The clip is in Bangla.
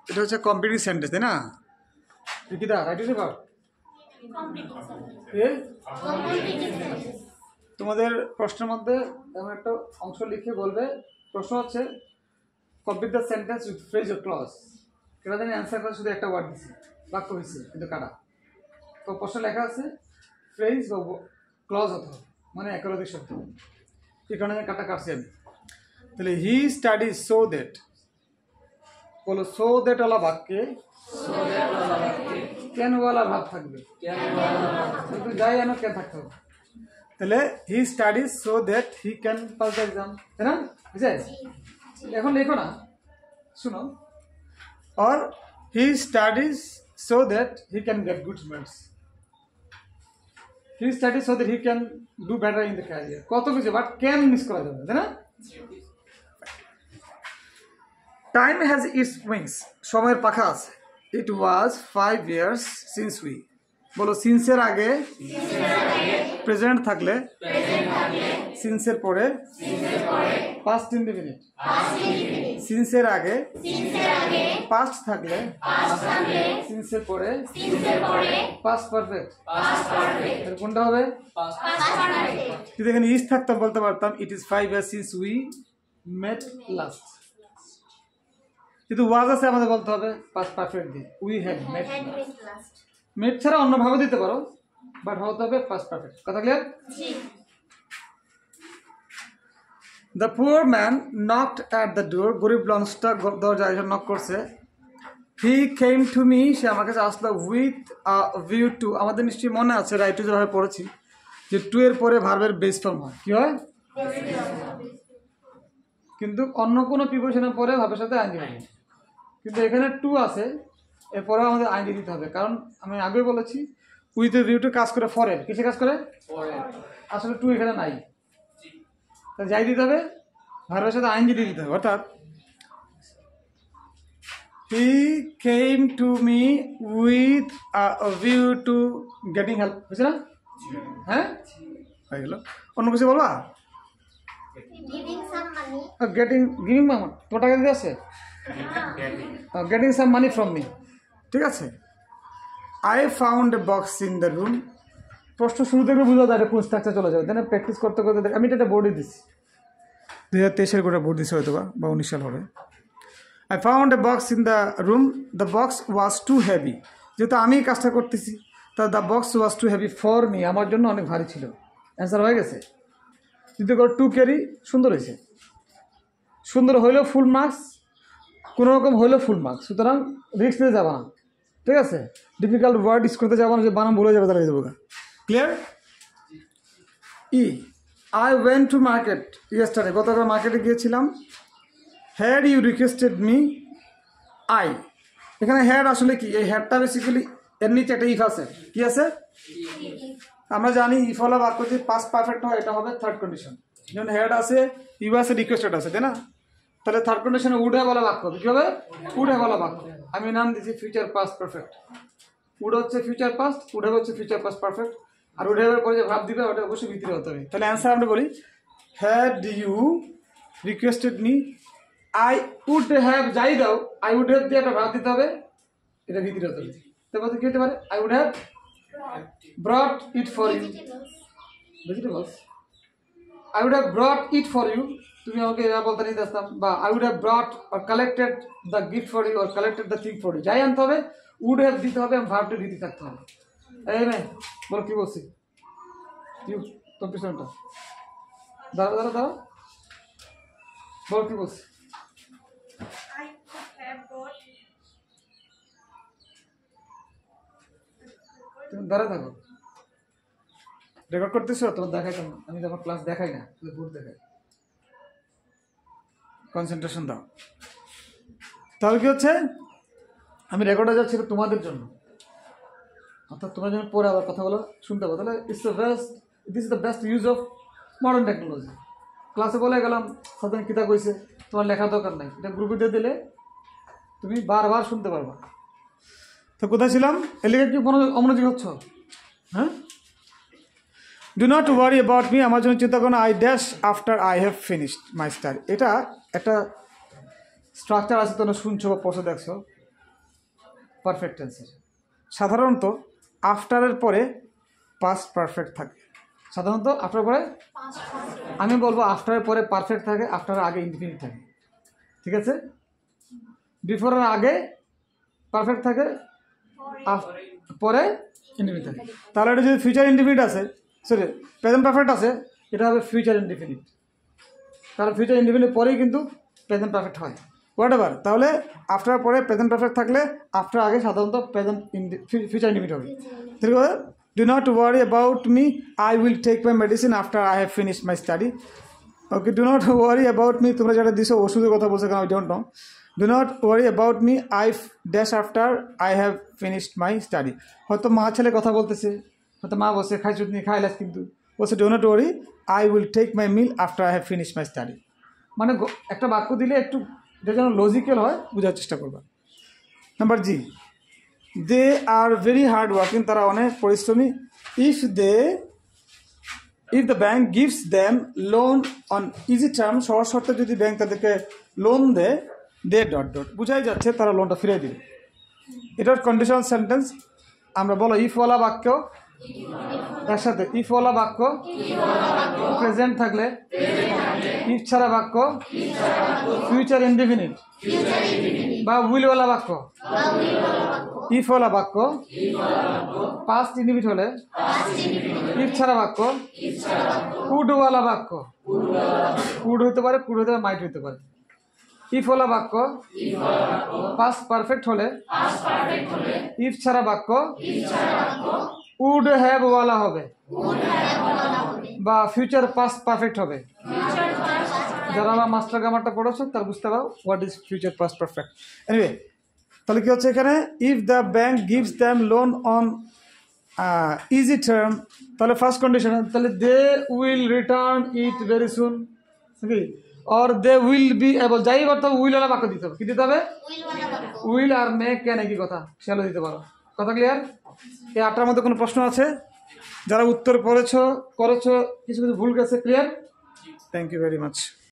এটা হচ্ছে কমপ্লিটিং সেন্টেন্স, তাই না? রিকিতা রাইট ইজ এবার তোমাদের প্রশ্নের মধ্যে এমন একটা অংশ লিখে বলবে, প্রশ্ন হচ্ছে complete the sentence with phrase or clause. কেন জানি অ্যান্সার করে শুধু একটা ওয়ার্ড দিচ্ছে, বাক্য হয়েছে কিন্তু কাটা। তো প্রশ্ন লেখা আছে ফ্রেজ বা ক্লজ হতে হবে, মানে একাধিক শব্দ। এই কারণে কাটা কাটছি আমি। তাহলে হি স্টাডিজ সো দ্যাট, বলো সো দ্যাট ওয়ালা বাক্যে কেন ওয়ালা ভাব থাকবে, কিন্তু যাই জানো কেন থাকতে হবে। তাহলে he studies so that he can pass the exam, তাই না? বুঝে এখন লেখো না, শুনো। or he studies so that he can get good marks, he studies so that he can do better in the career, কত কিছু, বাট ক্যান মিস করা যাবে, তাই না? time has its wings, সময়ের পাখা আছে। it was 5 years since we, বলো সিন্সের আগে প্রেজেন্ট থাকলে সিন্সের পরে পাস্ট ইনডিফিনিট, সিন্সের আগে পাস্ট থাকলে সিন্সের পরে পাস্ট পারফেক্ট, কোনটা হবে? যদি এখানে ইজ থাকতাম বলতে পারতাম it is 5 years since we met last। কিন্তু ওয়াজ আছে আমাদের বলতে হবে পাস্ট পারফেক্ট দিয়ে, উই হ্যাড মেট লাস্ট। মেট ছাড়া অন্যভাবে দিতে পারো, বাট হতে হবে পাস্ট পারফেক্ট। কথা clear? The poor man knocked at the door, গরিব লঞ্চটা দরজা এসে নক করছে। হি কেম টু মি, সে আমার কাছে আসলো উইথ ভিউ টু, আমাদের নিশ্চয়ই মনে আছে রাইট টু যেভাবে পড়েছি যে টু এর পরে ভার্বের বেস ফর্ম হয়, কি হয়? কিন্তু অন্য কোনো প্রিপোজিশনের পরে ভাবের সাথে আইনজি হবে, কিন্তু এখানে টু আছে, এরপরেও আমাদের আইনজি দিতে হবে, কারণ আমি আগে বলেছি উইথ এ ভিউ টু কাজ করে ফরের, কিসে কাজ করে? আসলে টু এখানে নাই, তাহলে যাই দিতে হবে ভার্বের সাথে আইনজি দিয়ে দিতে হবে। অর্থাৎ he came to me with a view to getting help, বুঝছে না? হ্যাঁ হয়ে গেল। অন্য কিছু বলবা? গিভিং মানি, তোমার টাকা দিতে আছে, getting some money from me, ঠিক আছে। I found a box in the room, প্রশ্ন শুরু থেকে বোঝা যায় কোন স্ট্রাকচার চলে যাবে, তাই না? প্র্যাকটিস করতে করতে আমি এটা বোর্ডে দিচ্ছি, 2023 করে বোর্ড দিচ্ছি হয়তো বা 19 সাল হবে। I found a box in the room, the box was too heavy, যেহেতু আমি কাজটা করতেছি তা the box was too heavy for me, আমার জন্য অনেক ভারী ছিল। অ্যান্সার হয়ে গেছে। যদি করে টু ক্যারি, সুন্দর হয়েছে, সুন্দর হইলেও ফুল মার্কস, কোনো রকম হইলেও ফুল মার্কস। সুতরাং রিস্ক নিতে যাবা না, ঠিক আছে? ডিফিকাল্ট ওয়ার্ড ইউজ করতে যাবো না, যে বানাম ভুলে যাবে তাহলে দেবো। ক্লিয়ার? ই I went to market yesterday, গতকাল মার্কেটে গিয়েছিলাম। Had you requested me, I, এখানে হ্যাড আসলে কি? এই হ্যাডটা বেসিক্যালি এর নিচে একটা ইফ আছে, কি আছে? আমরা জানি ইফ হলো বাক্য যদি পাস্ট পারফেক্ট হয় এটা হবে থার্ড কন্ডিশন, যেমন হ্যাড আছে, ইউ আছে, রিকোয়েস্টেড আছে, তাই না? তাহলে থার্ড কন্ডিশনে উড হ্যাভ বলা বাক্য কি হবে? উড হ্যাভ বলা বাক্য। আমি নাম দিচ্ছি ফিউচার পাস্ট পারফেক্ট। উড হচ্ছে ফিউচার পাস্ট, উড হ্যাভ হচ্ছে ফিউচার পাস্ট পারফেক্ট, আর উড হ্যাভের পরে যে ভাব দিবে ওটা অবশ্যই ভিতরে হতে হবে। তাহলে অ্যান্সার আমরা বলি had you requested me, I would have, যাই দাও আই উড হ্যাভ দিয়ে একটা ভাব দিতে হবে, এটা ভিতরে হতে হবে। তারপর কি হতে পারে? I would have brought it for you, vegetables, I would have brought it for you, তুমি আমাকে এটা বলতে নিতে আসতাম, বা I would have brought or collected the gift for you or collected the thing for you, যাই আনতে হবে would have দিতে হবে এবং ভার্বটা দিতে থাকতে হবে। এই মেয়ে বল কি বলছি, ইউ তোর পিছনটা দাঁড়া দাঁড়া দাঁড়া, বল কি বলছি। তুমি দাঁড়া থাকো, রেকর্ড করতেছো, তোমার দেখাইতাম না, আমি তোমার ক্লাস দেখাই না, বোর্ড দেখাই। কনসেন্ট্রেশন দাও। তাহলে কি হচ্ছে, আমি রেকর্ডে যাচ্ছি তোমাদের জন্য, অর্থাৎ তোমার জন্য পরে আবার কথাগুলো শুনতে পাবো। তাহলে it's the best, this is the best use of modern technology. ক্লাসে বলে গেলাম সাধারণ কিতাব কইছে, তোমার লেখার দরকার নাই, এটা গ্রুপে দিয়ে দিলে তুমি বারবার শুনতে পারবা। তো কোথায় ছিলাম? এর লেগে কি অমনোযোগী হচ্ছ? হ্যাঁ, do not worry about me, আমার জন্য চিন্তা করো না, I dash after I have finished my study. এটা একটা স্ট্রাকচার আছে, তোমরা শুনছো বা পড়ছো দেখছো। পারফেক্ট টেন্সের। সাধারণত আফটারের পরে পাস্ট পারফেক্ট থাকে। সাধারণত আফটার পরে আমি বলবো আফটারের পরে পারফেক্ট থাকে, আফটারের আগে ইনডিফিনিট থাকে। ঠিক আছে, বিফোরের আগে পারফেক্ট থাকে, পরে ইনডিফিনিট থাকে। তাহলে এটা যদি ফিউচার ইনডিফিনিট আছে, সরি প্রেজেন্ট পারফেক্ট আছে, এটা হবে ফিউচার ইনডিফিনিট। তাহলে ফিউচার ইনডিফিনিট পরেই কিন্তু প্রেজেন্ট পারফেক্ট হয়, হোয়াট এভার। তাহলে আফটার পরে প্রেজেন্ট পারফেক্ট থাকলে আফটার আগে সাধারণত প্রেজেন্ট ফিউচার ইনডিফিনিট হবে। ঠিক আছে, do not worry about me, I will take my medicine after I have finished my study. Okay, do not worry about me, তোমরা যেটা দিছো ওষুধের কথা বলছো, কারণ I don't know. Do not worry about me, I dash after I have finished my study. হয়তো মা ছেলে কথা বলতেছে, হয়তো মা বলছে খাই চুটনি খাইলাস, কিন্তু বলছে do not worry I will take my meal after I have finished my study. মানে একটা বাক্য দিলে একটু এটা যেন লজিক্যাল হয়, বোঝার চেষ্টা করবা। Number G, they are very hard working, তারা অনেক পরিশ্রমী। If the bank gives them loan on easy term, সহজ শর্তে যদি ব্যাংক তাদেরকে লোন দেয়, দে ডট ডট, বুঝাই যাচ্ছে তারা লোনটা ফিরিয়ে দিবে। এটার কন্ডিশনাল সেন্টেন্স আমরা বলো ইফওয়ালা বাক্য, এর সাথে ইফওয়ালা বাক্য প্রেজেন্ট থাকলে, ইফ ছাড়া বাক্য ফিউচার ইনডিফিনিট বা উইলওয়ালা বাক্য। ইফওয়ালা বাক্য পাস্ট ইনডিফিনিট হলে, ইফ ছাড়া বাক্য কুডওয়ালা বাক্য, কুড হতে পারে, কুড হতে পারে, মাইট হতে পারে। ইফওয়ালা বাক্য পাস্ট পারফেক্ট হলে, ইফ ছাড়া বাক্য উড হ্যাভ ওয়ালা হবে বা ফিউচার পাস্ট পারফেক্ট হবে। যারা আমার মাস্টার গ্রামারটা পড়েছো তারা বুঝতে পারো what is future past perfect. Anyway, তাহলে কি হচ্ছে এখানে, if the bank gives them loan on easy term, তাহলে ফার্স্ট কন্ডিশন, তাহলে they will return it very soon, নাকি or they will be able, যাই করতে হবে উইল ওয়ালা বাক্য দিতে হবে। কি দিতে হবে? উইল আর মে কেন একই কথা, সেগুলো দিতে পারো। কথা ক্লিয়ার? এই 8টার মধ্যে কোনো প্রশ্ন আছে? যারা উত্তর করেছো কিছু কিছু ভুল গেছে, clear? Thank you very much.